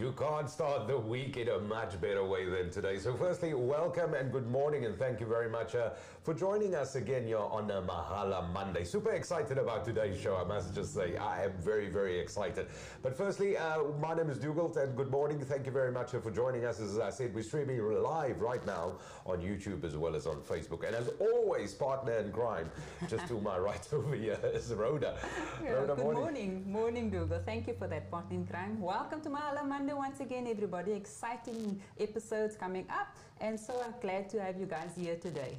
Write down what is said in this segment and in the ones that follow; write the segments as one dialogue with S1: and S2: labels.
S1: You can't start the week in a much better way than today. So firstly, welcome and good morning, and thank you very much for joining us again here on Mahala Monday. Super excited about today's show, I must just say. I am very, very excited. But firstly, my name is Dougal, and good morning. Thank you very much for joining us. As I said, we're streaming live right now on YouTube as well as on Facebook. And as always, partner in crime, just to my right over here is Rhoda.
S2: Yeah,
S1: Rhoda,
S2: good morning, Dougal. Thank you for that partner in crime. Welcome to Mahala Monday once again, everybody. Exciting episodes coming up, and so I'm glad to have you guys here today.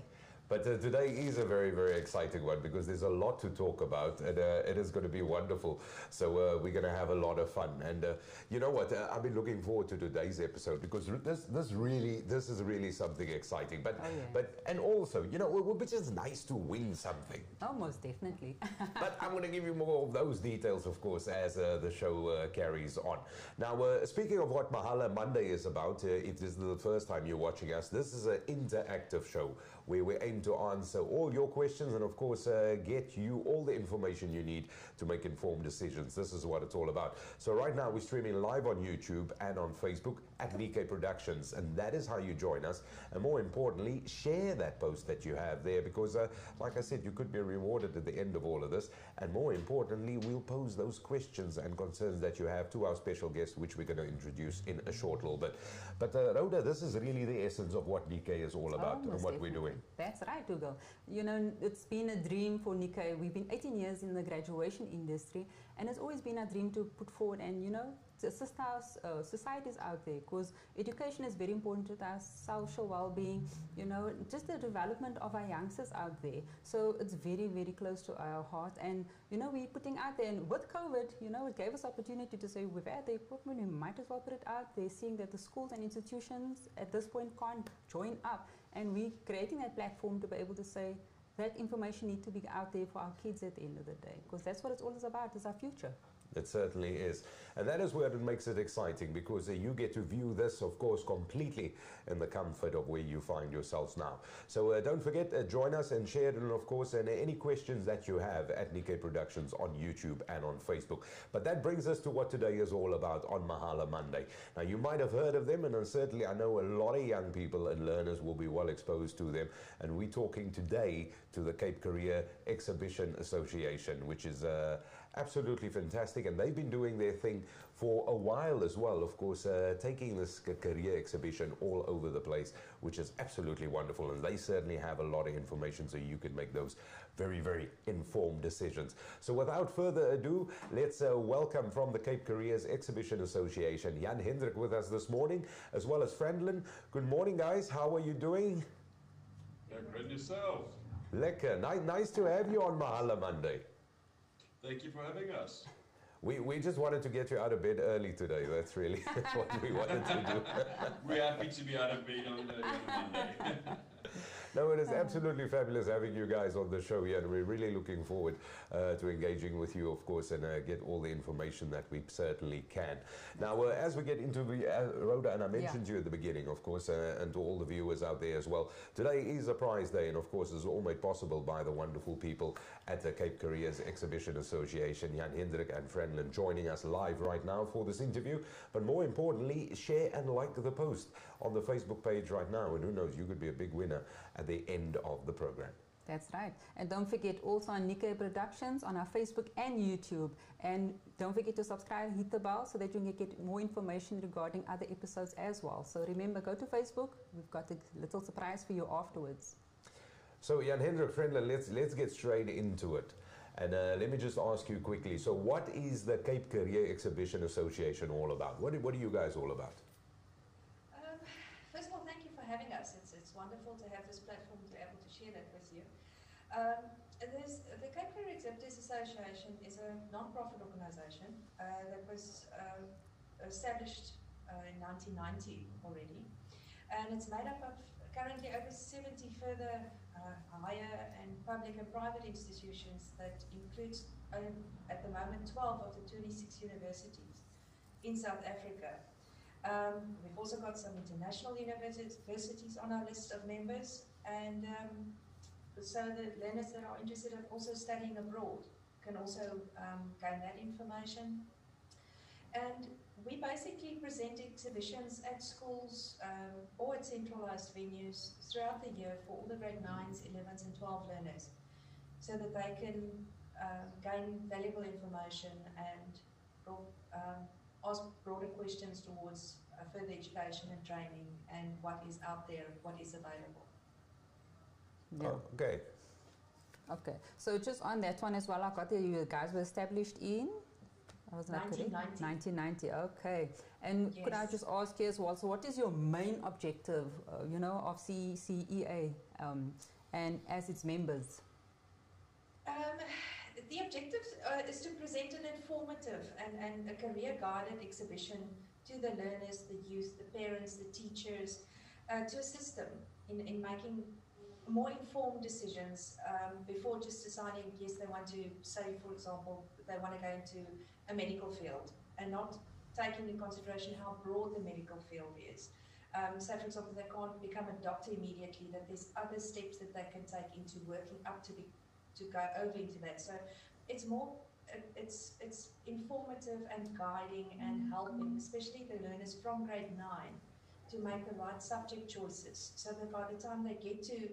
S1: But today is a very, very exciting one because there's a lot to talk about, and it is going to be wonderful. So we're going to have a lot of fun. And you know what? I've been looking forward to today's episode because this is really something exciting. But and also, you know, which is nice to win something.
S2: Oh, most definitely.
S1: But I'm going to give you more of those details, of course, as the show carries on. Now, speaking of what Mahala Monday is about, if this is the first time you're watching us, this is an interactive show where we aim to answer all your questions and of course get you all the information you need to make informed decisions. This is what it's all about. So right now we're streaming live on YouTube and on Facebook at Nickay Productions, and that is how you join us. And more importantly, share that post that you have there because like I said, you could be rewarded at the end of all of this. And more importantly, we'll pose those questions and concerns that you have to our special guest, which we're going to introduce in a short little bit. But Rhoda, this is really the essence of what Nickay is all about and what we're doing.
S2: That's right, Dougal. You know, it's been a dream for Nickay. We've been 18 years in the graduation industry, and it's always been a dream to put forward and, you know, to assist our societies out there, because education is very important to our social well-being, you know, just the development of our youngsters out there. So it's very, very close to our heart, and, you know, we're putting out there, and with COVID, you know, it gave us opportunity to say we've had the equipment, we might as well put it out there, seeing that the schools and institutions at this point can't join up, and we're creating that platform to be able to say that information needs to be out there for our kids at the end of the day, because that's what it's all about, is our future.
S1: It certainly is. And that is where it makes it exciting, because you get to view this, of course, completely in the comfort of where you find yourselves now. So don't forget, join us and share it, and of course, any questions that you have at Nickay Productions on YouTube and on Facebook. But that brings us to what today is all about on Mahala Monday. Now, you might have heard of them, and certainly I know a lot of young people and learners will be well exposed to them. And we're talking today to the Cape Careers Exhibitors Association, which is absolutely fantastic, and they've been doing their thing for a while as well, of course, taking this career exhibition all over the place, which is absolutely wonderful, and they certainly have a lot of information so you can make those very, very informed decisions. So without further ado, let's welcome from the Cape Careers Exhibitors Association, Jan Hendrik with us this morning, as well as Friendlin. Good morning, guys. How are you doing?
S3: Lekker and yourself.
S1: Lekker. Nice to have you on Mahala Monday.
S3: Thank you for having us.
S1: We just wanted to get you out of bed early today. That's really what we wanted to do.
S3: We're happy to be out of bed on Monday.
S1: No, it is absolutely fabulous having you guys on the show here, and we're really looking forward to engaging with you, of course, and get all the information that we certainly can. Now, as we get into the Rhoda, and I mentioned you at the beginning, of course, and to all the viewers out there as well, today is a prize day, and of course, is all made possible by the wonderful people at the Cape Careers Exhibitors Association, Jan Hendrik and Friendlin, joining us live right now for this interview. But more importantly, share and like the post on the Facebook page right now, and who knows, you could be a big winner at the end of the program.
S2: That's right. And don't forget, also on Nickay Productions on our Facebook and YouTube. And don't forget to subscribe, hit the bell so that you can get more information regarding other episodes as well. So remember, go to Facebook. We've got a little surprise for you afterwards.
S1: So Jan Hendrik, Friendlin, let's get straight into it. And let me just ask you quickly, so what is the Cape Careers Exhibitors Association all about? What are you guys all about?
S4: First of all, thank you for having us. It's wonderful to have this platform to be able to share that with you. The Cape Careers Exhibitors Association is a non-profit organisation that was established in 1990 already, and it's made up of currently over 70 further higher and public and private institutions that includes at the moment 12 of the 26 universities in South Africa. We've also got some international universities on our list of members, and so the learners that are interested in also studying abroad can also gain that information. And we basically present exhibitions at schools or at centralized venues throughout the year for all the grade 9s, 11s and 12 learners, so that they can gain valuable information and ask broader questions towards further education and training and what is out there, what is available.
S2: Yeah.
S1: Okay.
S2: Okay. So just on that one as well, I got there, you guys were established in? Was that correct?
S4: 1990.
S2: 1990, okay. And could I
S4: Yes.
S2: just ask you as well, so what is your main objective, you know, of CCEA and as its members?
S4: The objective is to present an informative and a career-guided exhibition to the learners, the youth, the parents, the teachers, to assist them in making more informed decisions before just deciding, yes, they want to, say, for example, they want to go into a medical field and not taking into consideration how broad the medical field is. So, for example, they can't become a doctor immediately, that there's other steps that they can take into working up to go over into that. So it's more, it's informative and guiding and helping, especially the learners from grade 9, to make the right subject choices, so that by the time they get to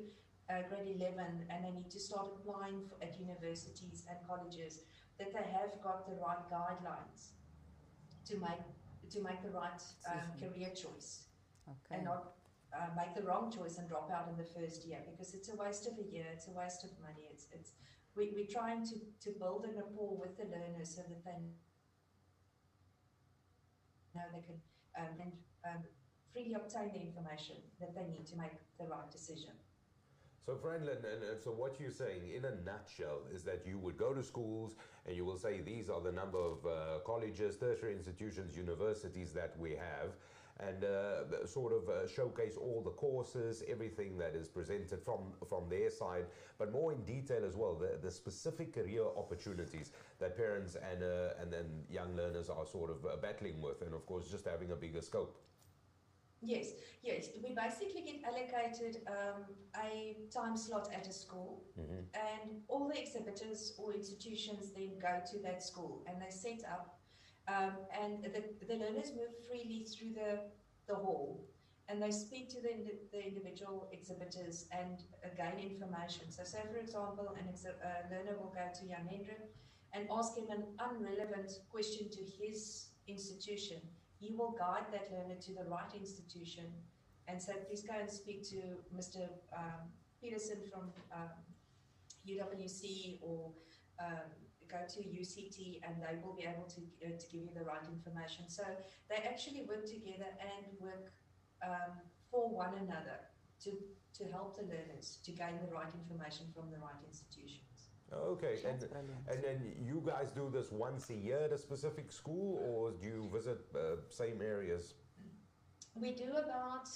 S4: grade 11 and they need to start applying at universities and colleges, that they have got the right guidelines to make the right career choice,
S2: Okay.
S4: and not make the wrong choice and drop out in the first year, because it's a waste of a year, it's a waste of money. We're trying to build a rapport with the learners so that they know they can freely obtain the information that they need to make the right decision.
S1: So, Franklin, and so what you're saying in a nutshell is that you would go to schools and you will say these are the number of colleges, tertiary institutions, universities that we have, and sort of showcase all the courses, everything that is presented from their side, but more in detail as well, the specific career opportunities that parents and then young learners are sort of battling with, and of course just having a bigger scope.
S4: Yes. We basically get allocated a time slot at a school, and all the exhibitors or institutions then go to that school and they set up, and the learners move freely through the hall, and they speak to the individual exhibitors and gain information. So say, for example, a learner will go to Jan Hendrik and ask him an unrelevant question to his institution. He will guide that learner to the right institution and say, please go and speak to Mr. Peterson from UWC, or go to UCT, and they will be able to give you the right information. So they actually work together and work for one another to help the learners to gain the right information from the right institutions.
S1: Okay, and then you guys do this once a year at a specific school, or do you visit same areas?
S4: We do about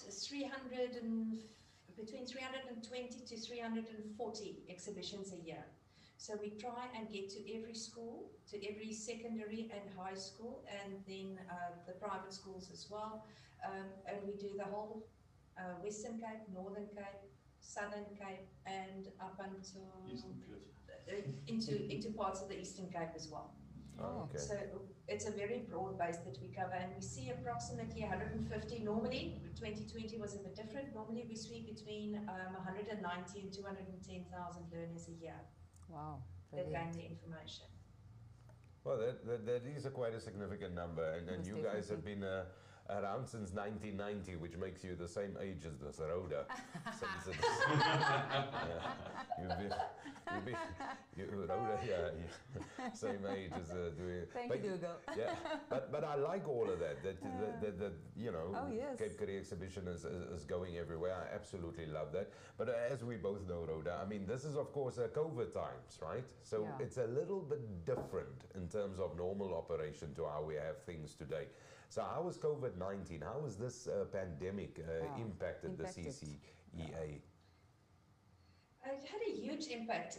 S4: between 320 to 340 exhibitions a year. So we try and get to every school, to every secondary and high school, and then the private schools as well. And we do the whole Western Cape, Northern Cape, Southern Cape, and up until into parts of the Eastern Cape as well.
S1: Oh, okay.
S4: So it's a very broad base that we cover, and we see approximately 150 normally. 2020 was a bit different. Normally we see between 190 and 210,000 learners a year.
S2: Wow.
S4: That gain the information.
S1: Well, that is quite a significant number, and you guys have been around since 1990, which makes you the same age as this Rhoda. Rhoda, same age as doing.
S2: Thank you, Dougal.
S1: Yeah, but I like all of that. That you know,
S2: oh, yes.
S1: Cape Career Exhibition is going everywhere. I absolutely love that. But as we both know, Rhoda, I mean, this is of course COVID times, right? So it's a little bit different in terms of normal operation to how we have things today. So how was COVID-19? How has this pandemic impacted the CCEA?
S4: It had a huge impact.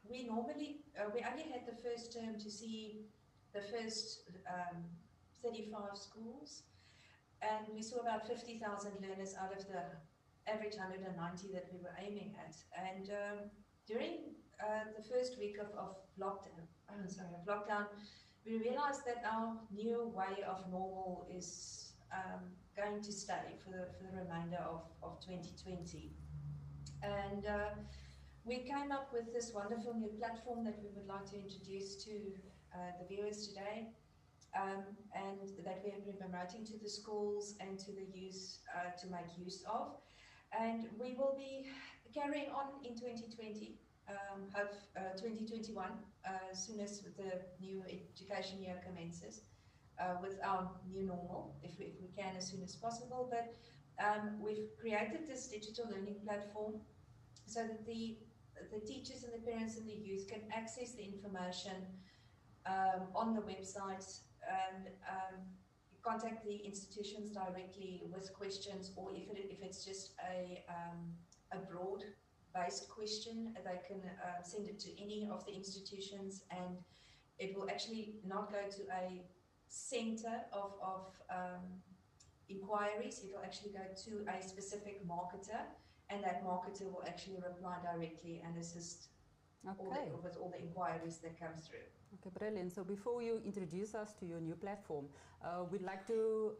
S4: We normally we only had the first term to see the first 35 schools, and we saw about 50,000 learners out of the average 190 that we were aiming at. And during the first week of lockdown, we realized that our new way of normal is going to stay for the remainder of 2020. And we came up with this wonderful new platform that we would like to introduce to the viewers today, and that we have been promoting to the schools and to the youth to make use of. And we will be carrying on in 2020, 2021, as soon as the new education year commences, with our new normal, if we can, as soon as possible. But we've created this digital learning platform so that the teachers and the parents and the youth can access the information on the website and contact the institutions directly with questions, or if it's just a broad-based question, they can send it to any of the institutions, and it will actually not go to a center of inquiries. It will actually go to a specific marketer, and that marketer will actually reply directly and assist with all the inquiries that come through.
S2: Okay, brilliant. So before you introduce us to your new platform, we'd like to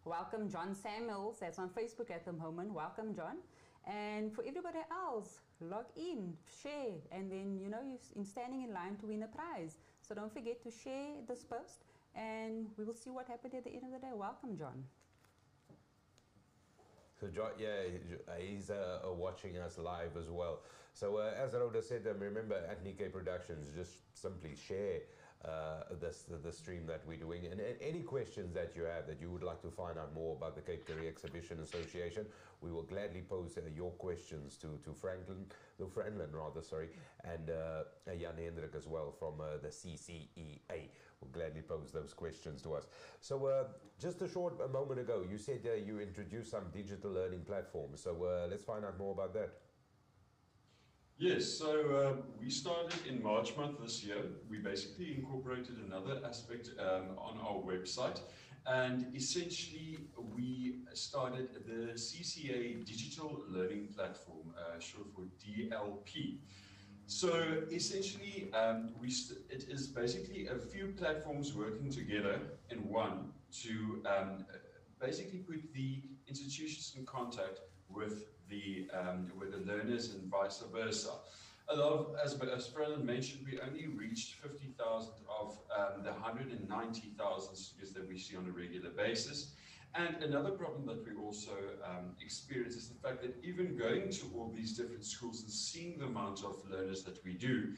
S2: welcome John Samuels, that's on Facebook at the moment. Welcome, John. And for everybody else, log in, share, and then, you know, you're standing in line to win a prize. So don't forget to share this post, and we will see what happened at the end of the day. Welcome, John.
S1: So John, yeah, he's watching us live as well. So as Rhoda said, remember at Nickay Productions, just simply share the stream that we're doing, and any questions that you have that you would like to find out more about the Cape Careers Exhibition Association, we will gladly pose your questions to Franklin rather, sorry, and Jan Hendrik as well from the CCEA. Will gladly pose those questions to us. So just a moment ago, you said you introduced some digital learning platforms. So let's find out more about that.
S3: Yes, so we started in March month this year. We basically incorporated another aspect on our website, and essentially we started the CCEA Digital Learning Platform, short for DLP. So essentially it is basically a few platforms working together in one to basically put the institutions in contact with the learners and vice versa. A lot of, as Franklin mentioned, we only reached 50,000 of the 190,000 students that we see on a regular basis. And another problem that we also experience is the fact that even going to all these different schools and seeing the amount of learners that we do,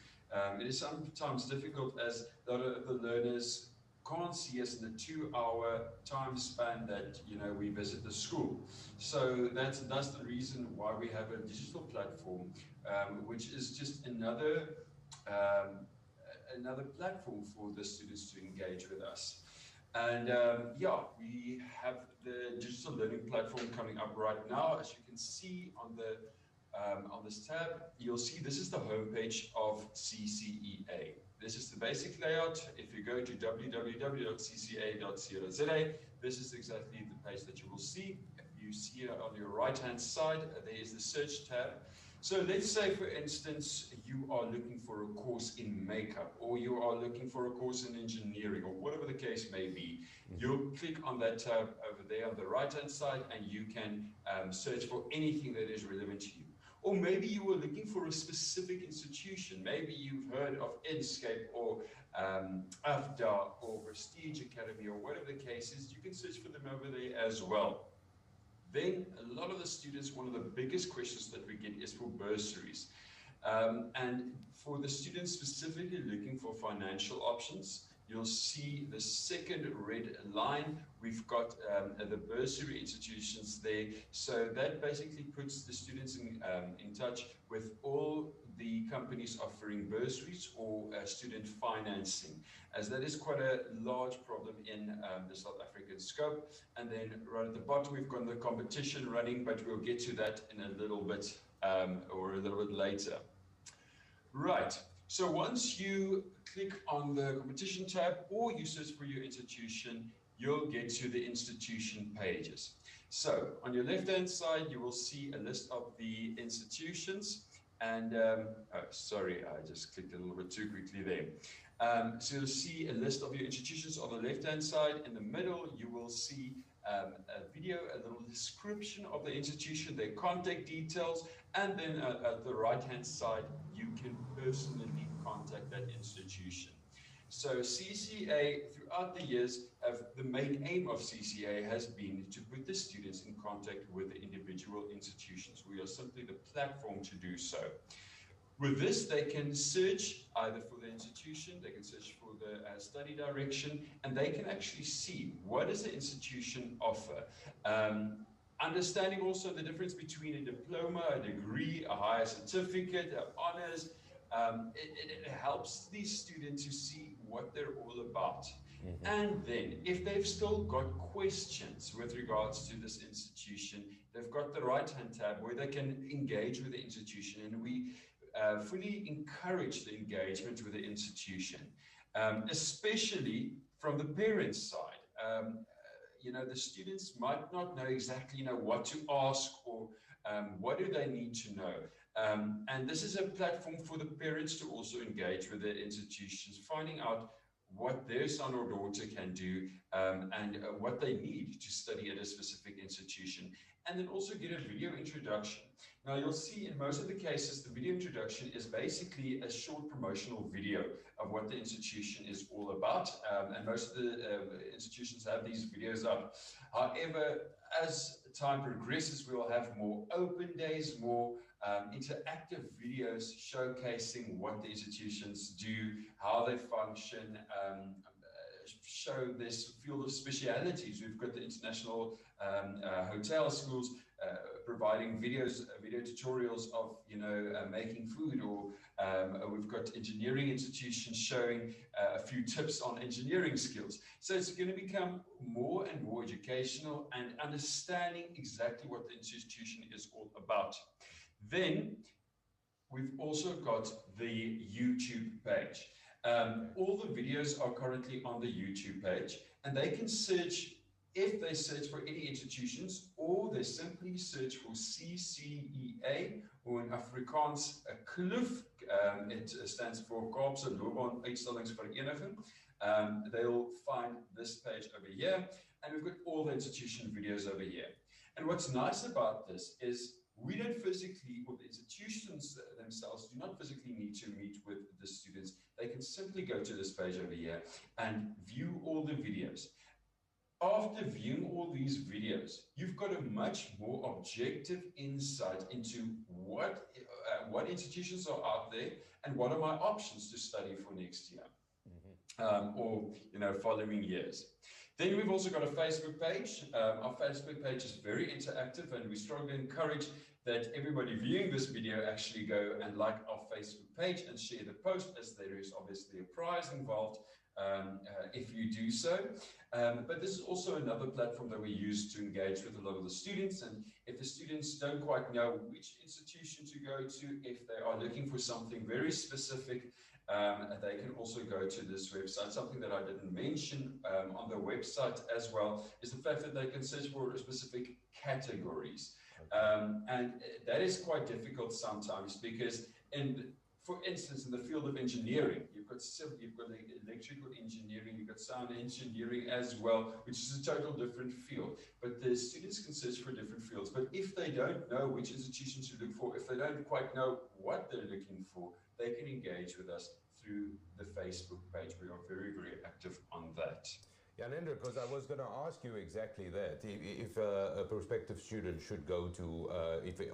S3: it is sometimes difficult, as a lot of the learners can't see us in the 2-hour time span that, you know, we visit the school. So that's the reason why we have a digital platform, which is just another platform for the students to engage with us. And yeah, we have the digital learning platform coming up right now. As you can see on this tab, you'll see this is the homepage of CCEA. This is the basic layout. If you go to www.ccea.co.za, this is exactly the page that you will see. If you see it on your right-hand side, there is the search tab. So let's say, for instance, you are looking for a course in makeup, or you are looking for a course in engineering, or whatever the case may be. You'll click on that tab over there on the right-hand side, and you can search for anything that is relevant to you. Or maybe you were looking for a specific institution. Maybe you've heard of Enscape or AFDA or Prestige Academy, or whatever the case is. You can search for them over there as well. Then a lot of the students, one of the biggest questions that we get is for bursaries. And for the students specifically looking for financial options, you'll see the second red line. We've got the bursary institutions there. So that basically puts the students in touch with all the companies offering bursaries or student financing, as that is quite a large problem in the South African scope. And then right at the bottom, we've got the competition running, but we'll get to that in a little bit or a little bit later. Right. So once you click on the competition tab or you search for your institution, you'll get to the institution pages. So on your left-hand side, you will see a list of the institutions. And sorry, I just clicked a little bit too quickly there. So you'll see a list of your institutions on the left-hand side. In the middle, you will see a video, a little description of the institution, their contact details, and then at the right-hand side, you can personally contact that institution. So CCEA, throughout the years, the main aim of CCEA has been to put the students in contact with the individual institutions. We are simply the platform to do so. With this, they can search either for the institution, they can search for the study direction, and they can actually see what does the institution offer. Understanding also the difference between a diploma, a degree, a higher certificate, honors. It helps these students to see what they're all about. And then, if they've still got questions with regards to this institution, they've got the right-hand tab where they can engage with the institution, and we fully encourage the engagement with the institution, especially from the parents' side. You know, the students might not know exactly, what to ask or what do they need to know. And this is a platform for the parents to also engage with the institutions, finding out what their son or daughter can do and what they need to study at a specific institution, and then also get a video introduction. Now you'll see in most of the cases, the video introduction is basically a short promotional video of what the institution is all about, and most of the institutions have these videos up. However, as time progresses, we will have more open days, more interactive videos showcasing what the institutions do, how they function, show this field of specialities. We've got the international hotel schools providing video tutorials of, making food, or we've got engineering institutions showing a few tips on engineering skills. So it's going to become more and more educational and understanding exactly what the institution is all about. Then we've also got the YouTube page. All the videos are currently on the YouTube page, and they can search, if they search for any institutions, or they simply search for CCEA, or in Afrikaans, CLOEF, it stands for Kaapse Loopbaanuitstellingsvereniging. They'll find this page over here, and we've got all the institution videos over here. And what's nice about this is we don't physically, or the institutions themselves do not physically need to meet with the students. They can simply go to this page over here and view all the videos. After viewing all these videos, you've got a much more objective insight into what institutions are out there and what are my options to study for next year, or following years. Then we've also got a Facebook page. Our Facebook page is very interactive, and we strongly encourage that everybody viewing this video actually go and like our Facebook page and share the post, as there is obviously a prize involved if you do so. But this is also another platform that we use to engage with a lot of the students, and if the students don't quite know which institution to go to, if they are looking for something very specific, they can also go to this website. Something that I didn't mention on the website as well is the fact that they can search for specific categories. And that is quite difficult sometimes, because for instance, in the field of engineering, you've got electrical engineering, you've got sound engineering as well, which is a total different field. But the students can search for different fields. But if they don't know which institutions to look for, if they don't quite know what they're looking for, they can engage with us through the Facebook page. We are very, very active on that.
S1: Yeah, Nendra, because I was going to ask you exactly that. If a prospective student should go to,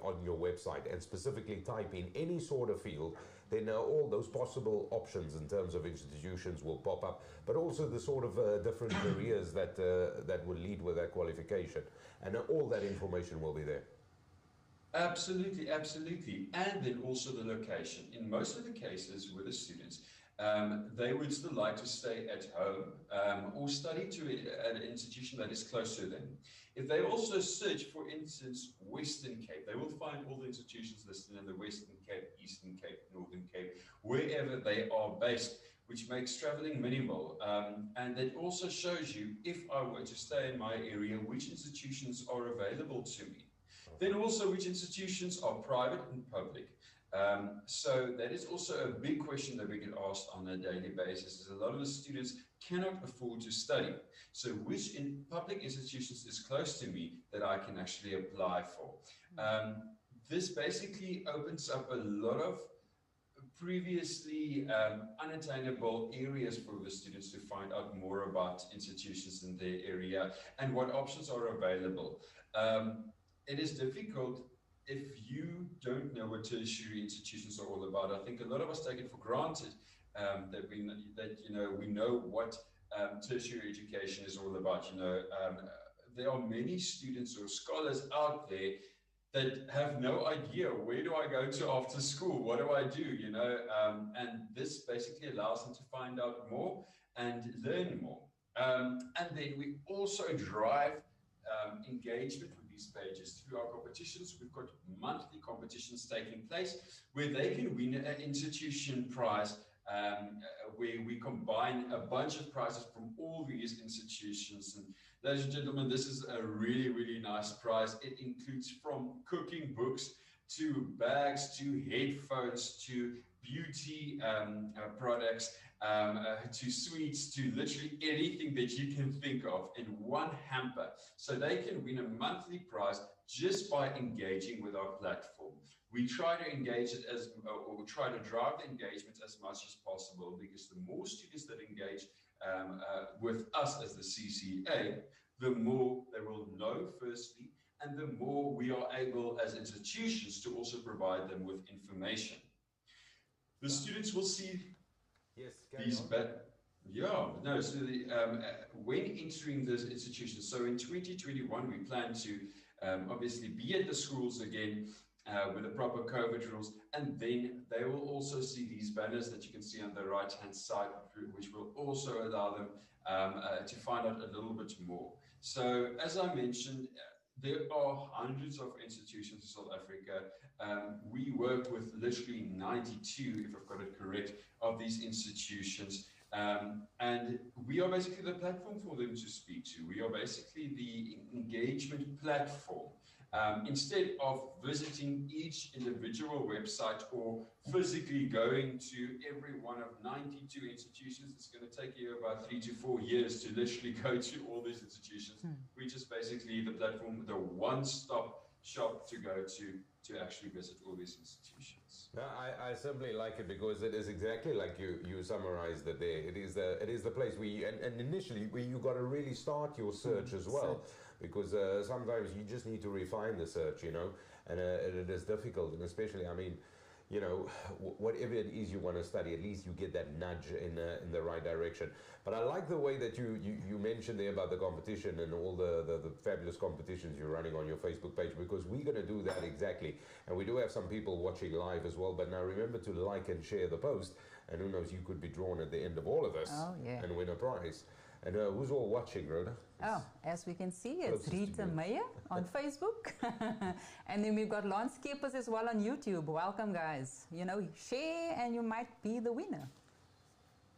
S1: on your website and specifically type in any sort of field, then all those possible options in terms of institutions will pop up, but also the sort of different careers that will lead with that qualification. And all that information will be there.
S3: Absolutely, absolutely. And then also the location. In most of the cases with the students, they would still like to stay at home or study at an institution that is close to them. If they also search, for instance, Western Cape, they will find all the institutions listed in the Western Cape, Eastern Cape, Northern Cape, wherever they are based, which makes traveling minimal. And it also shows you, if I were to stay in my area, which institutions are available to me. Then also which institutions are private and public. So that is also a big question that we get asked on a daily basis, is a lot of the students cannot afford to study. So which public institutions is close to me that I can actually apply for? This basically opens up a lot of previously unattainable areas for the students to find out more about institutions in their area and what options are available. It is difficult if you don't know what tertiary institutions are all about. I think a lot of us take it for granted that we know what tertiary education is all about. There are many students or scholars out there that have no idea, where do I go to after school? What do I do? And this basically allows them to find out more and learn more. And then we also drive engagement with these pages through our competitions. We've got monthly competitions taking place where they can win an institution prize, where we combine a bunch of prizes from all these institutions. And ladies and gentlemen, this is a really, really nice prize. It includes from cooking books to bags to headphones to beauty products, to sweets, to literally anything that you can think of in one hamper. So they can win a monthly prize just by engaging with our platform. We try to engage it or we try to drive the engagement as much as possible, because the more students that engage with us as the CCEA, the more they will know firstly, and the more we are able as institutions to also provide them with information. The students will see these so when entering this institution, so in 2021 we plan to obviously be at the schools again with the proper COVID rules, and then they will also see these banners that you can see on the right hand side, which will also allow them to find out a little bit more. So as I mentioned, there are hundreds of institutions in South Africa. We work with literally 92, if I've got it correct, of these institutions. And we are basically the platform for them to speak to. We are basically the engagement platform. Instead of visiting each individual website or physically going to every one of 92 institutions, it's going to take you about 3 to 4 years to literally go to all these institutions. We're just basically the platform, the one-stop shop to go to actually visit all these institutions.
S1: No, I simply like it because it is exactly like you summarized it there. It is the place where and initially where you got to really start your search as well, because sometimes you just need to refine the search, and it is difficult, and especially, I mean, whatever it is you want to study, at least you get that nudge in the right direction. But I like the way that you mentioned there about the competition and all the fabulous competitions you're running on your Facebook page, because we're going to do that exactly. And we do have some people watching live as well. But now remember to like and share the post, and who knows, you could be drawn at the end of all of this and win a prize. And who's all watching, Rhoda?
S2: Oh, as we can see, it's Rita Meyer on Facebook. And then we've got Lance Keepers as well on YouTube. Welcome, guys. Share and you might be the winner.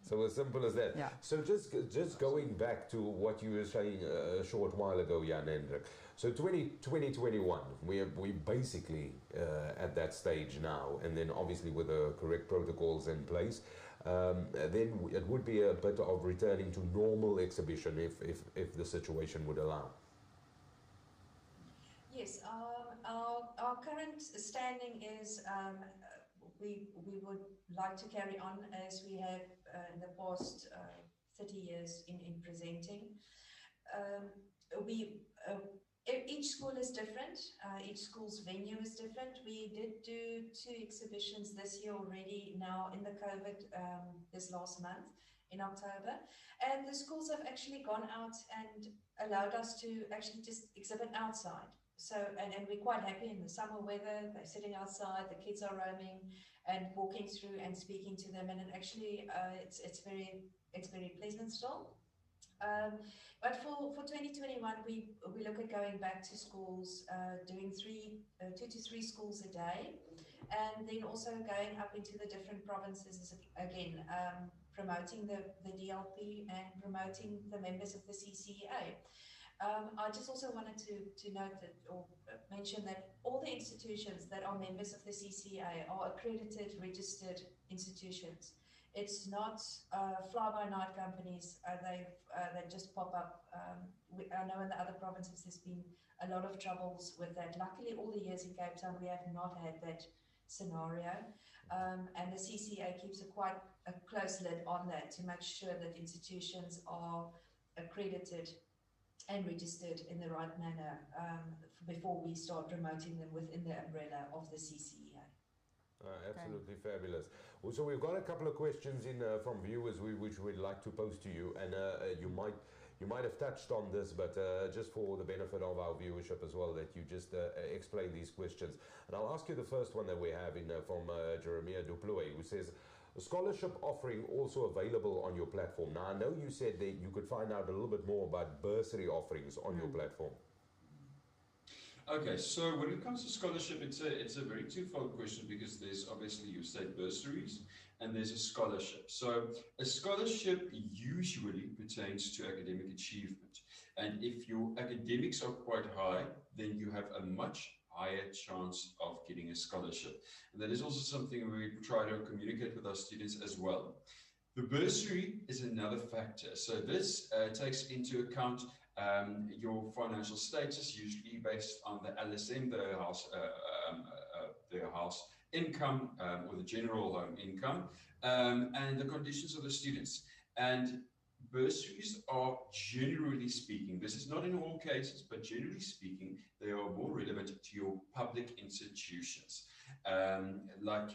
S1: So as simple as that.
S2: Yeah.
S1: So just going back to what you were saying a short while ago, Jan Hendrik. So 2021, we're basically at that stage now, and then obviously with the correct protocols in place, then it would be a bit of returning to normal exhibition if the situation would allow.
S4: Yes, our current standing is we would like to carry on as we have in the past 30 years in presenting. Each school is different, each school's venue is different. We did do 2 exhibitions this year already, now in the COVID, this last month in October. And the schools have actually gone out and allowed us to actually just exhibit outside. So, and we're quite happy in the summer weather, they're sitting outside, the kids are roaming and walking through and speaking to them. And actually, it's very pleasant still. But for 2021, we look at going back to schools, doing 2 to 3 schools a day, and then also going up into the different provinces again, promoting the DLP and promoting the members of the CCEA. I just also wanted to note that, or mention that all the institutions that are members of the CCEA are accredited, registered institutions. It's not fly-by-night companies. They just pop up. I know in the other provinces there's been a lot of troubles with that. Luckily, all the years in Cape Town, we have not had that scenario. And the CCEA keeps quite a close lid on that to make sure that institutions are accredited and registered in the right manner before we start promoting them within the umbrella of the CCEA.
S1: Absolutely fabulous. Also, we've got a couple of questions in from viewers which we'd like to pose to you, and you might have touched on this, but just for the benefit of our viewership as well, that you just explain these questions. And I'll ask you the first one that we have in from Jeremiah Duploy, who says, a scholarship offering also available on your platform. Now, I know you said that you could find out a little bit more about bursary offerings on your platform.
S3: Okay, so when it comes to scholarship, it's a very twofold question, because there's obviously, you said, bursaries, and there's a scholarship. So a scholarship usually pertains to academic achievement, and if your academics are quite high, then you have a much higher chance of getting a scholarship. And that is also something we try to communicate with our students as well. The bursary is another factor. So this takes into account your financial status, usually based on the LSM, the house income, or the general home income, and the conditions of the students. And bursaries are, generally speaking, this is not in all cases, but generally speaking, they are more relevant to your public institutions, like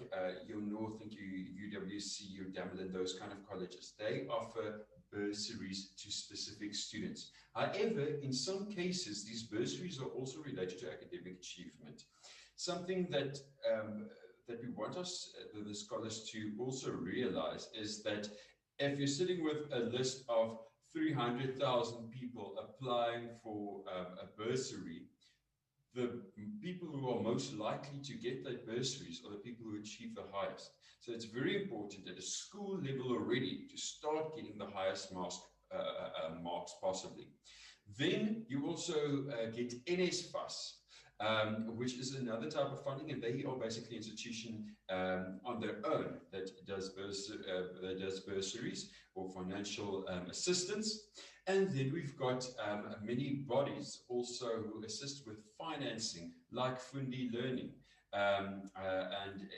S3: your North and your UWC, your Damelin, those kind of colleges. They offer bursaries to specific students. However, in some cases, these bursaries are also related to academic achievement. Something that that we want the scholars to also realize is that if you're sitting with a list of 300,000 people applying for a bursary, the people who are most likely to get that bursaries are the people who achieve the highest. So it's very important at a school level already to start getting the highest marks possibly. Then you also get NSFAS, which is another type of funding, and they are basically an institution on their own that does bursaries or financial assistance. And then we've got many bodies also who assist with financing, like Fundi Learning and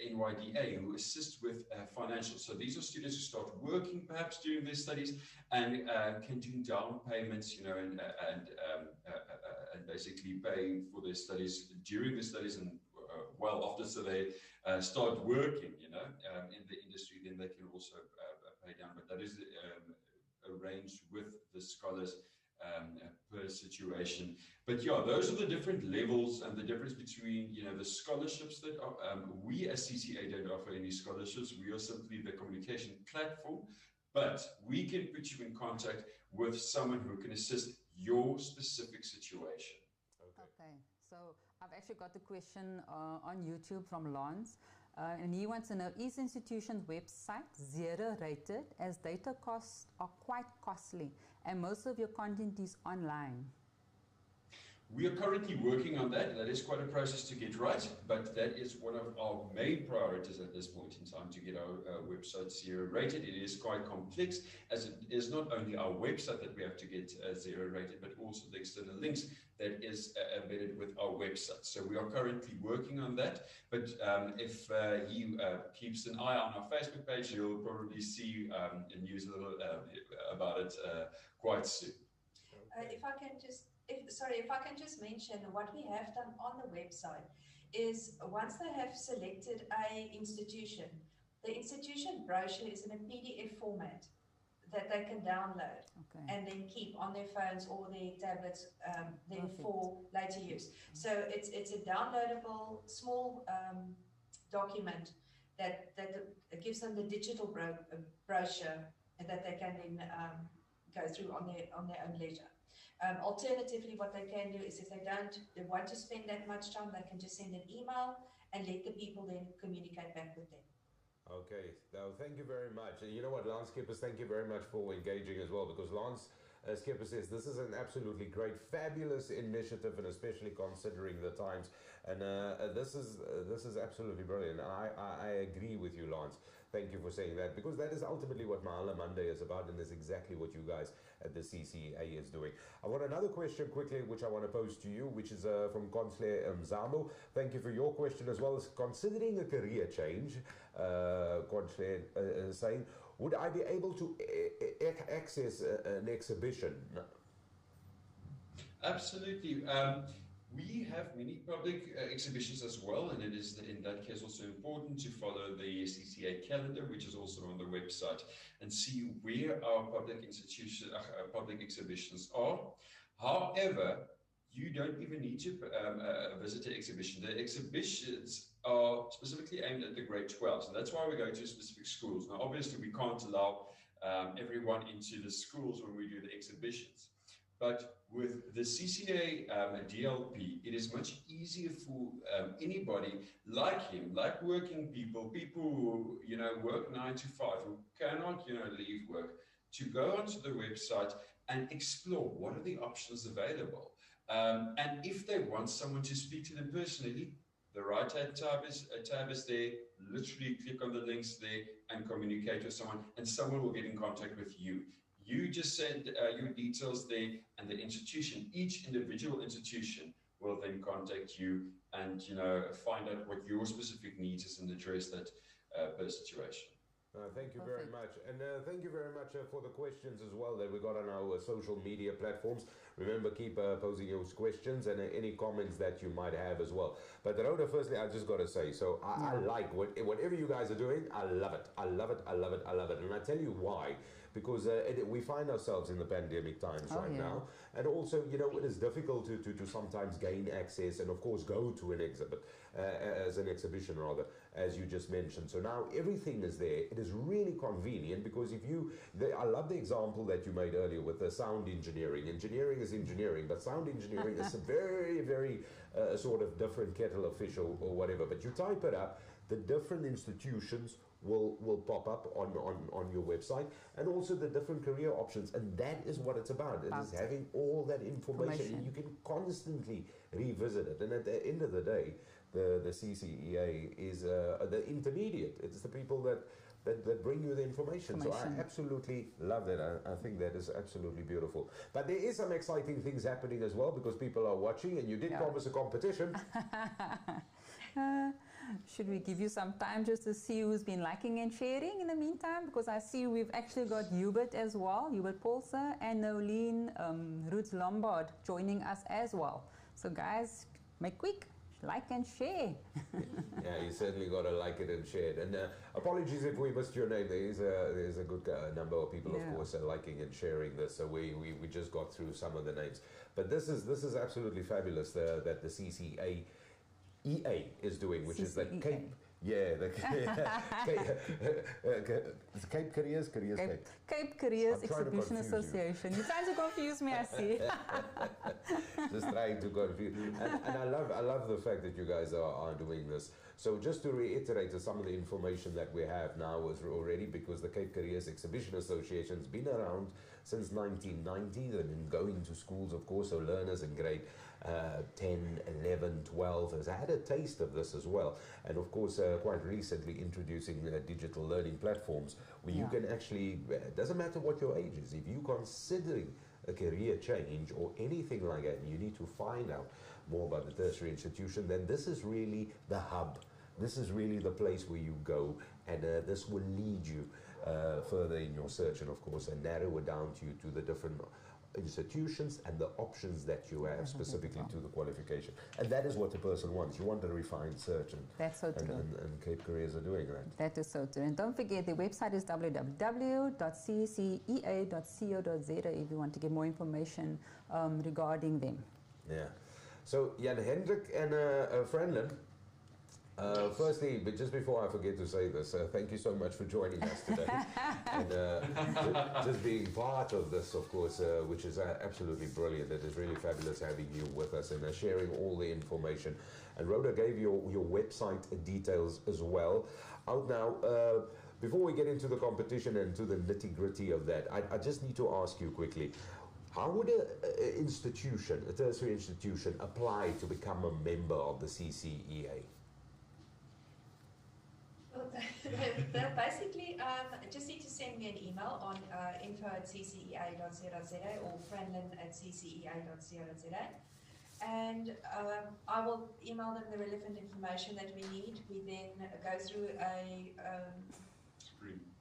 S3: NYDA, who assist with financial. So these are students who start working perhaps during their studies and can do down payments, you know, and basically pay for their studies during their studies and well after, so they start working, you know, in the industry. Then they can also pay down, but that is arranged with the scholars per situation. But yeah, those are the different levels and the difference between, you know, the scholarships that are, we as CCA don't offer any scholarships. We are simply the communication platform, but we can put you in contact with someone who can assist your specific situation.
S2: Okay, so I've actually got a question on YouTube from Lance. And he wants to know, is institution's website zero rated, as data costs are quite costly and most of your content is online?
S3: We are currently working on that. That is quite a process to get right, but that is one of our main priorities at this point in time, to get our website zero rated. It is quite complex, as it is not only our website that we have to get zero rated, but also the external links that is embedded with our website. So we are currently working on that, but if he keeps an eye on our Facebook page, you'll probably see a news about it quite soon.
S4: If I can just mention, what we have done on the website is, once they have selected a institution, the institution brochure is in a PDF format that they can download and then keep on their phones or their tablets then for later use. So it's a downloadable small document that gives them the digital brochure that they can then go through on their own leisure. Alternatively, what they can do is, if they want to spend that much time, they can just send an email and let the people then communicate back with them.
S1: Okay, now thank you very much. You know what, Lance Kippers, thank you very much for engaging as well, because Lance as Skipper says, this is an absolutely great, fabulous initiative, and especially considering the times. And this is absolutely brilliant. I agree with you, Lance. Thank you for saying that, because that is ultimately what Mahala Monday is about, and is exactly what you guys at the CCEA is doing. I want another question quickly, which I want to pose to you, which is from Consular Mzamo. Thank you for your question as well. As considering a career change, Consular saying, would I be able to access an exhibition?
S3: Absolutely. We have many public exhibitions as well, and it is in that case also important to follow the CCEA calendar, which is also on the website, and see where our public exhibitions are. However, you don't even need to visit an exhibition. The exhibitions are specifically aimed at the grade 12, so that's why we go to specific schools. Now, obviously, we can't allow everyone into the schools when we do the exhibitions. But with the CCEA DLP, it is much easier for anybody like him, like working people, people who work 9 to 5, who cannot leave work, to go onto the website and explore what are the options available. And if they want someone to speak to them personally, the right-hand tab is there. Literally click on the links there and communicate with someone, and someone will get in contact with you. You just send your details there, and the institution, each individual institution, will then contact you and find out what your specific needs is and address that per situation.
S1: Thank you very much, and thank you very much for the questions as well that we got on our social media platforms. Remember, keep posing those questions and any comments that you might have as well. But Rhoda, firstly, I just got to say, so I like whatever you guys are doing. I love it. I love it. I love it. I love it. And I tell you why. Because we find ourselves in the pandemic times now. And also, it is difficult to sometimes gain access and, of course, go to an exhibit, as an exhibition rather, as you just mentioned. So now everything is there. It is really convenient because I love the example that you made earlier with the sound engineering. Engineering is engineering, but sound engineering is a very, very sort of different kettle of fish or whatever. But you type it up, the different institutions will pop up on your website, and also the different career options, and that is what it's about. It is having all that information, and you can constantly revisit it. And at the end of the day, the CCEA is the intermediate. It's the people that bring you the information. So I absolutely love that. I think that is absolutely beautiful. But there is some exciting things happening as well, because people are watching, and you did promise a competition.
S2: Should we give you some time just to see who's been liking and sharing in the meantime? Because I see we've actually got Hubert as well, Hubert Paulse, and Nolene Roots Lombard joining us as well. So guys, make quick, like and share.
S1: Yeah, you certainly got to like it and share it. And apologies if we missed your name. There's a good number of people, of course, liking and sharing this. So we just got through some of the names. But this is absolutely fabulous that the CCEA is doing, which is the Cape, Cape Careers
S2: Cape Careers Exhibitors Association. You're trying to confuse me, I see.
S1: Just trying to confuse. And I love the fact that you guys are doing this. So just to reiterate some of the information that we have now is already, because the Cape Careers Exhibitors Association has been around since 1990. They've been going to schools, of course, so learners in grade 10, 11, 12 has had a taste of this as well. And of course, quite recently introducing digital learning platforms where you can actually, it doesn't matter what your age is, if you're considering a career change or anything like that, and you need to find out more about the tertiary institution, then this is really the hub. This is really the place where you go, and this will lead you further in your search, and of course narrow it down to the different institutions and the options that you have specifically to the qualification. And that is what the person wants. You want a refined search, and
S2: that's so true.
S1: And Cape Careers are doing that.
S2: That is so true. And don't forget, the website is www.ccea.co.za if you want to get more information regarding them.
S1: Yeah. So Jan Hendrik and Friendlin, firstly, but just before I forget to say this, thank you so much for joining us today. And just being part of this, of course, which is absolutely brilliant. It is really fabulous having you with us and sharing all the information. And Rhoda gave your website details as well. Out now, before we get into the competition and to the nitty-gritty of that, I just need to ask you quickly, How would a tertiary institution, apply to become a member of the CCEA?
S4: Well, they'll basically just need to send me an email on info@ccea.co.za or franlin@ccea.co.za, and I will email them the relevant information that we need. We then go through a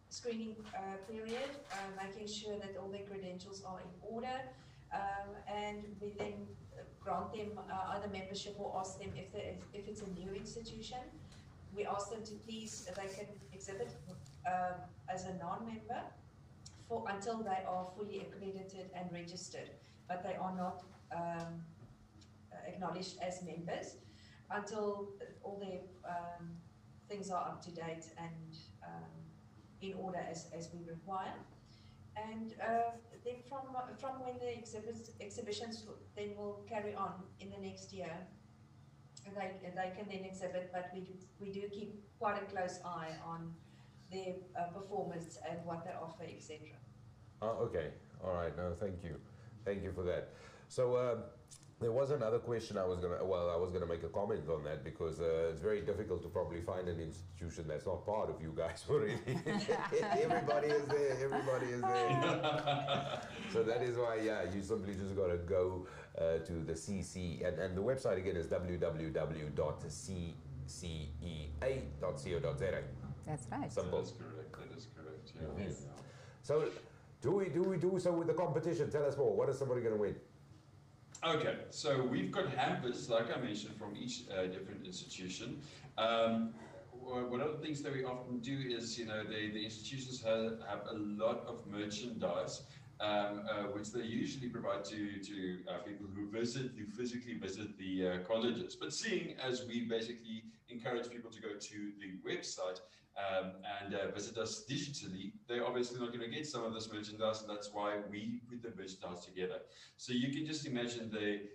S4: screening period, making sure that all their credentials are in order, and we then grant them either membership or ask them if it's a new institution. We ask them to please, they can exhibit as a non-member until they are fully accredited and registered, but they are not acknowledged as members until all their things are up to date and in order as we require. And then from when the exhibitions then will carry on in the next year, they can then exhibit, but we do keep quite a close eye on their performance and what they offer, etc.
S1: Okay, all right. No, thank you for that. So there was another question I was gonna make a comment on that, because it's very difficult to probably find an institution that's not part of you guys already. Everybody is there. So that is why, yeah, you simply just got to go to the CC, and the website again is www.ccea.co.za.
S2: That's right.
S1: Simple.
S3: That is correct. Yeah.
S1: Mm-hmm. So do we do so with the competition? Tell us more. What is somebody going to win?
S3: Okay, so we've got hampers, like I mentioned, from each different institution. One of the things that we often do is, the institutions have a lot of merchandise, which they usually provide to people who physically visit the colleges. But seeing as we basically encourage people to go to the website and visit us digitally, they're obviously not going to get some of this merchandise, and that's why we put the merchandise together. So you can just imagine the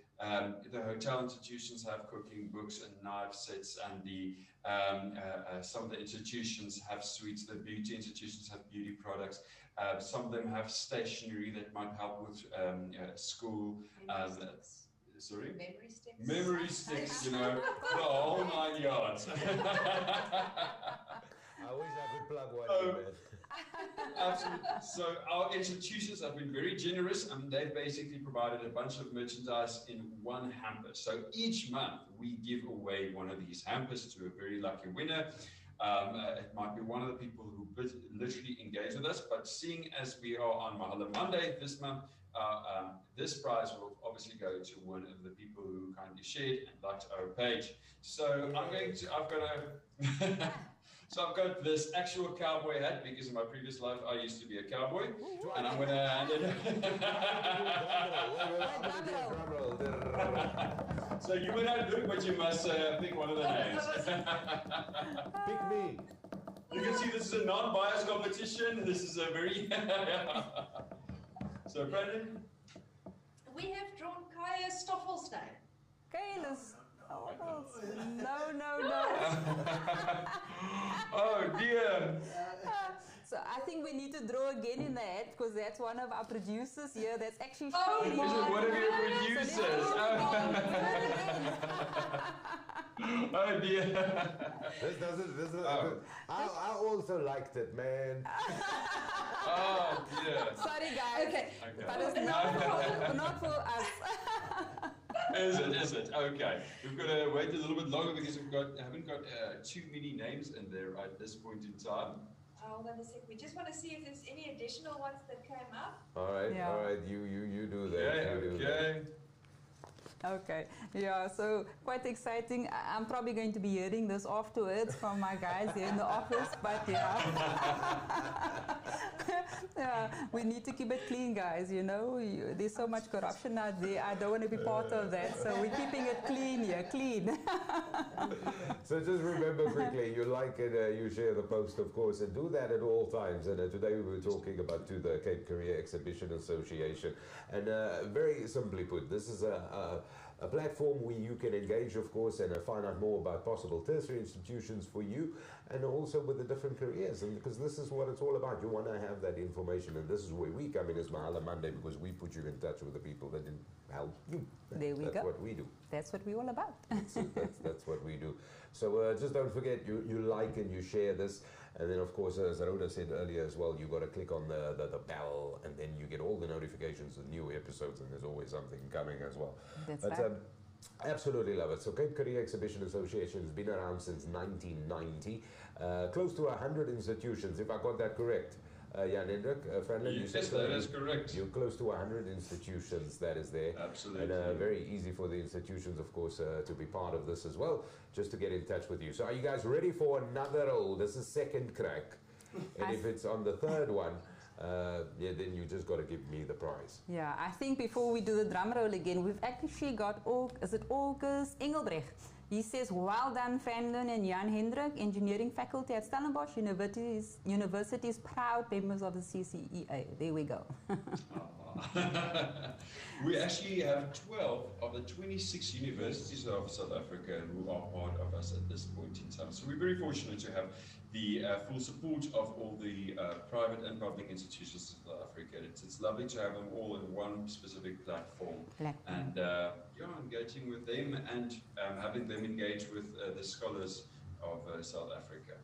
S3: hotel institutions have cooking books and knife sets, and some of the institutions have sweets. The beauty institutions have beauty products. Some of them have stationery that might help with school. Sorry?
S4: Memory sticks.
S3: Memory sticks, the whole 9 yards.
S1: I wish I could plug one in, man.
S3: Absolutely. So our institutions have been very generous, and they've basically provided a bunch of merchandise in one hamper. So each month we give away one of these hampers to a very lucky winner. It might be one of the people who literally engage with us, but seeing as we are on Mahala Monday this month, this prize will obviously go to one of the people who kindly shared and liked our page. So I've got this actual cowboy hat, because in my previous life I used to be a cowboy, and I'm going to hand it. So you may not look, but you must pick one of the names.
S1: Pick me.
S3: You can see this is a non-biased competition. This is a very... So, Brandon?
S4: We have drawn Kaya Stoffel's name.
S2: Kayla's. No.
S3: Oh, dear.
S2: So I think we need to draw again in the hat, because that's one of our producers here that's actually
S3: Is it one of your producers? Oh dear.
S1: I also liked it, man.
S3: Oh dear.
S2: Sorry guys.
S4: Okay.
S2: But it's not for us.
S3: Is it? Okay. We've got to wait a little bit longer, because haven't got too many names in there at this point in time.
S4: Hold on a sec. We just want to see if there's any additional ones that came up.
S1: All right. You do that.
S3: Okay.
S2: Okay, yeah, so quite exciting. I'm probably going to be hearing this afterwards from my guys here in the office, but yeah. Yeah, we need to keep it clean, guys, there's so much corruption out there. I don't want to be part of that, so we're keeping it clean here, clean.
S1: So just remember quickly, you like it, you share the post, of course, and do that at all times. And today we were talking about to the Cape Careers Exhibitors Association. And very simply put, this is a platform where you can engage, of course, and find out more about possible tertiary institutions for you, and also with the different careers. And because this is what it's all about, you want to have that information, and this is where we come in as Mahala Monday, because we put you in touch with the people that can help you. That's what we do.
S2: That's what we're all about.
S1: That's what we do. So just don't forget, you like and you share this. And then, of course, as Rhoda said earlier as well, you've got to click on the bell, and then you get all the notifications of new episodes, and there's always something coming as well.
S2: That's
S1: but,
S2: right.
S1: Absolutely love it. So Cape Careers Exhibitors Association has been around since 1990. Close to 100 institutions, if I got that correct. Jan Hendrik, Franlin,
S3: yes, that is correct.
S1: You're close to 100 institutions that is there.
S3: Absolutely.
S1: And very easy for the institutions, of course, to be part of this as well, just to get in touch with you. So are you guys ready for another roll? This is second crack. And if it's on the third one, yeah, then you just got to give me the prize.
S2: Yeah, I think before we do the drum roll again, we've actually got, is it August Engelbrecht? He says, well done, Franlin and Jan Hendrik, engineering faculty at Stellenbosch University's proud members of the CCEA. There we go.
S3: We actually have 12 of the 26 universities of South Africa who are part of us at this point in time. So we're very fortunate to have the full support of all the private and public institutions of South Africa. It's lovely to have them all in one specific platform. And yeah, engaging with them and having them engage with the scholars of South Africa.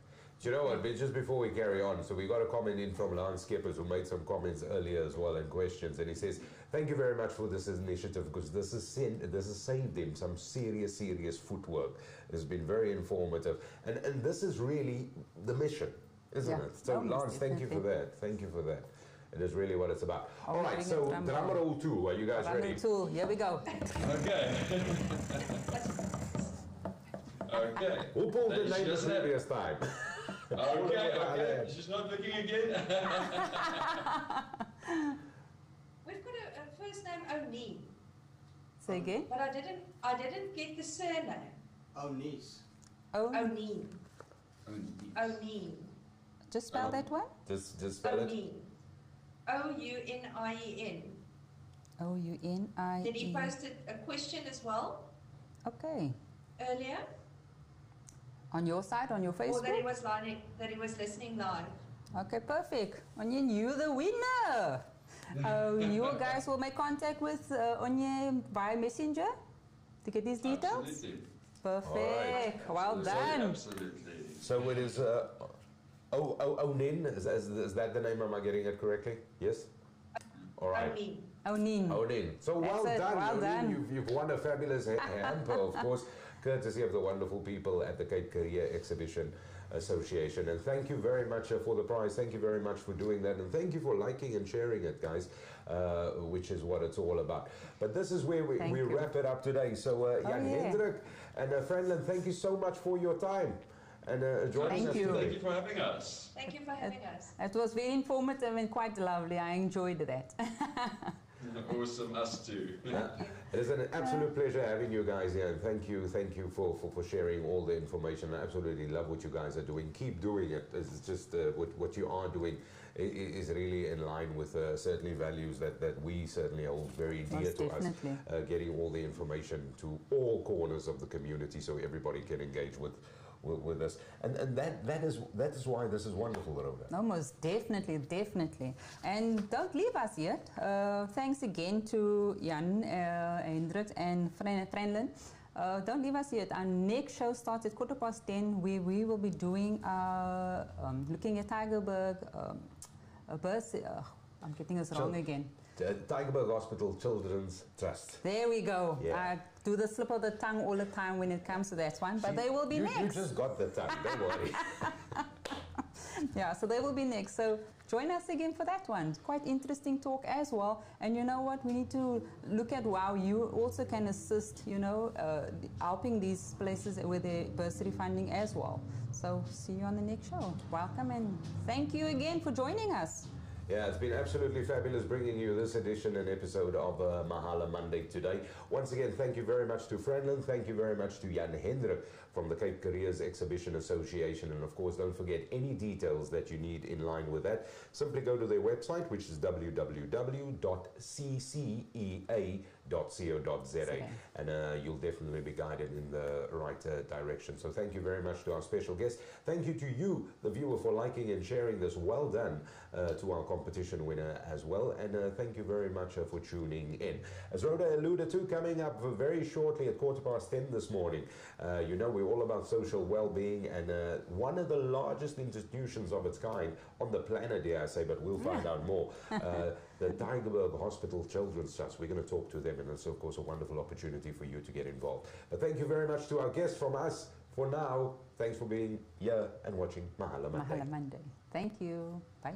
S1: Do you know what, just before we carry on, so we got a comment in from Lance Skippers, who made some comments earlier as well and questions, and he says, thank you very much for this initiative, because this has saved him some serious footwork. It has been very informative, and this is really the mission, isn't it? So Lance, thank you for that. Thank you for that. It is really what it's about. All right, so drum roll 2, are you guys ready?
S2: Drum roll 2, here we go.
S3: Okay. Okay.
S1: Who pulled the name the previous time?
S3: Okay, she's not looking again.
S4: We've got a first name O'Neill.
S2: Say again?
S4: But I didn't get the surname.
S5: O'Nees.
S4: O'Neill. O'Neill.
S2: Just spell that one?
S1: Just spell it.
S4: O'Neill. O-U-N-I-E-N.
S2: O-U-N-I-E.
S4: Did he post a question as well
S2: Okay.
S4: earlier?
S2: On your side, on your Facebook?
S4: Or that he was listening live?
S2: Okay, perfect. Onion, you're the winner. You guys will make contact with Onion via Messenger to get these details?
S3: Absolutely.
S2: Perfect.
S3: Right.
S2: Well done.
S3: Absolutely.
S1: So it is Onin, is that the name? Am I getting it correctly? Yes? All right.
S2: Onin.
S1: Onin. So well
S2: That's it.
S1: done,
S2: Well
S1: Onin.
S2: done.
S1: You've won a fabulous hamper, of course, courtesy of the wonderful people at the Cape Careers Exhibition Association. And thank you very much for the prize. Thank you very much for doing that. And thank you for liking and sharing it, guys, which is what it's all about. But this is where we wrap it up today. So Jan Hendrik and Franlin, thank you so much for your time. And joining us today.
S3: Thank you for having us.
S4: Thank you for having us.
S2: It was very informative and quite lovely. I enjoyed that.
S3: Awesome, us too.
S1: It is an absolute pleasure having you guys here, and thank you for sharing all the information. I absolutely love what you guys are doing. Keep doing it. It's just what you are doing is really in line with certainly values that we certainly hold very dear to us. Getting all the information to all corners of the community so everybody can engage with us, and that is why this is wonderful, Rhoda.
S2: No, most definitely. And don't leave us yet. Thanks again to Jan Hendrik and Franlin. Don't leave us yet. Our next show starts at 10:15, where we will be doing looking at Tygerberg. I'm getting this wrong again.
S1: Tygerberg Hospital Children's Trust.
S2: There we go.
S1: Yeah.
S2: I do the slip of the tongue all the time when it comes to that one, but they will be next.
S1: You just got the tongue, don't worry.
S2: Yeah, so they will be next. So join us again for that one. Quite interesting talk as well. And you know what? We need to look at how you also can assist, helping these places with the bursary funding as well. So see you on the next show. Welcome and thank you again for joining us.
S1: Yeah, it's been absolutely fabulous bringing you this edition and episode of Mahala Monday today. Once again, thank you very much to Franlin. Thank you very much to Jan Hendrik from the Cape Careers Exhibitors Association. And of course, don't forget any details that you need in line with that. Simply go to their website, which is www.ccea.co.za, and you'll definitely be guided in the right direction. So thank you very much to our special guest. Thank you to you, the viewer, for liking and sharing this. Well done to our competition winner as well, and thank you very much for tuning in. As Rhoda alluded to, coming up very shortly at 10:15 this morning, you know we're all about social well-being, and one of the largest institutions of its kind on the planet, dare I say, but we'll find out more. The Tygerberg Hospital Children's Trust. We're going to talk to them, and it's of course a wonderful opportunity for you to get involved. But thank you very much to our guests from us. For now, thanks for being here and watching Mahala Monday.
S2: Mahala Monday. Thank you. Bye.